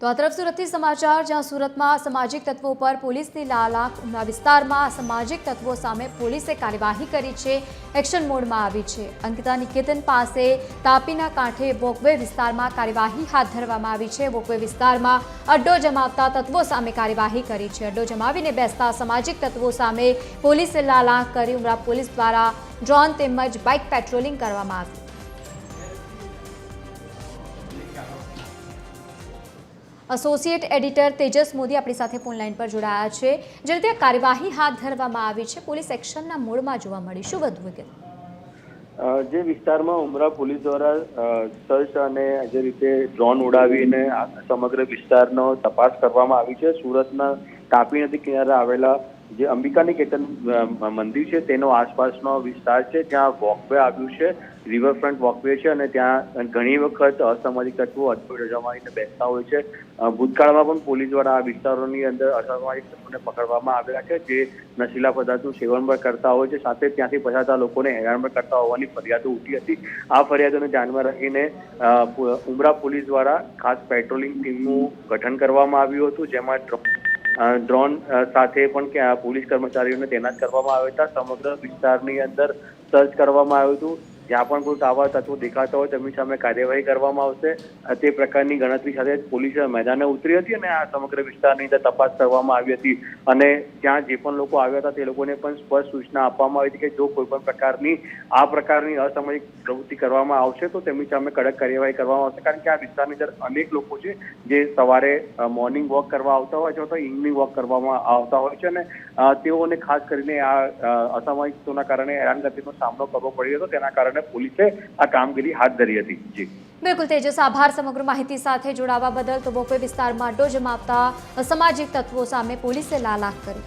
તો આ તરફ સુરતથી સમાચાર, જ્યાં સુરતમાં અસામાજિક તત્વો પર પોલીસની લાલાખ ઉમરા વિસ્તારમાં અસામાજિક તત્વો સામે પોલીસે કાર્યવાહી કરી છે, એક્શન મોડમાં આવી છે। અંકિતા નિકેતન પાસે તાપીના કાંઠે વોકવે વિસ્તારમાં કાર્યવાહી હાથ ધરવામાં આવી છે। વોકવે વિસ્તારમાં અડ્ડો જમાવતા તત્વો સામે કાર્યવાહી કરી છે। અડ્ડો જમાવીને બેસતા અસામાજિક તત્વો સામે પોલીસે લાલાખ કરી ઉમરા પોલીસ દ્વારા ડ્રોન તેમજ બાઇક પેટ્રોલિંગ કરવામાં આવ્યું। એસોસિએટ એડિટર તેજસ મોદી આપણી સાથે ફોન લાઈન પર જોડાયા છે। જે રીતે કાર્યવાહી હાથ ધરવામાં આવી છે, પોલીસ એક્શનના મોડમાં જોવા મળી, શું વધુ વિગત? જે વિસ્તારમાં ઉમરા પોલીસ દ્વારા સર્ચ અને જે રીતે ડ્રોન ઉડાવીને સમગ્ર વિસ્તારનો તપાસ કરવામાં આવી છે। સુરતના તાપી નદી કિનારે આવેલા જે અંબિકા નિકેતન મંદિર છે તેનો આસપાસનો વિસ્તાર છે, જ્યાં વોકવે આવ્યું છે, રિવરફ્રન્ટ વોકવે છે અને ત્યાં ઘણી વખત અસામાજિક તત્વો અડ્ડો જમાવીને બેસતા હોય છે। ભૂતકાળમાં પણ પોલીસ દ્વારા આ વિસ્તારોની અંદર અસામાજિક તત્વોને પકડવામાં આવેલા છે, જે નશીલા પદાર્થનું સેવન પણ કરતા હોય છે, સાથે ત્યાંથી પસારતા લોકોને હેરાન પણ કરતા હોવાની ફરિયાદો ઉઠી હતી। આ ફરિયાદોને ધ્યાનમાં રાખીને ઉમરા પોલીસ દ્વારા ખાસ પેટ્રોલિંગ ટીમનું ગઠન કરવામાં આવ્યું હતું, જેમાં ડ્રોન સાથે પણ પોલીસ કર્મચારીઓને તૈનાત કરવામાં આવ્યા હતા। સમગ્ર વિસ્તારની અંદર સર્ચ કરવામાં આવ્યું હતું। જ્યાં પણ કોઈ આવા તત્વો દેખાતા હોય તેમની સામે કાર્યવાહી કરવામાં આવશે। તે પ્રકારની ગણતરી સાથે પોલીસ મેદાને ઉતરી હતી અને આ સમગ્ર વિસ્તારની અંદર તપાસ કરવામાં આવી હતી અને ત્યાં જે પણ લોકો આવ્યા હતા તે લોકોને પણ સ્પષ્ટ સૂચના આપવામાં આવી હતી કે જો કોઈ પણ પ્રકારની અસામાજિક પ્રવૃત્તિ કરવામાં આવશે તો તેમની સામે કડક કાર્યવાહી કરવામાં આવશે। કારણ કે આ વિસ્તારની અંદર અનેક લોકો છે જે સવારે મોર્નિંગ વોક કરવા આવતા હોય છે અથવા ઇવનિંગ વોક કરવામાં આવતા હોય છે અને તેઓને ખાસ કરીને આ અસામાજિકતાના કારણે હેરાનગતિનો સામનો કરવો પડ્યો હતો। તેના કારણે પોલીસે આ કામગીરી હાથ ધરી હતી। જી બિલકુલ તેજસ, આભાર સમગ્ર માહિતી સાથે જોડાવા બદલ। તો વોકવે વિસ્તારમાં અડ્ડો જમાવતા અસામાજિક તત્વો સામે પોલીસે લાલાખ કરી।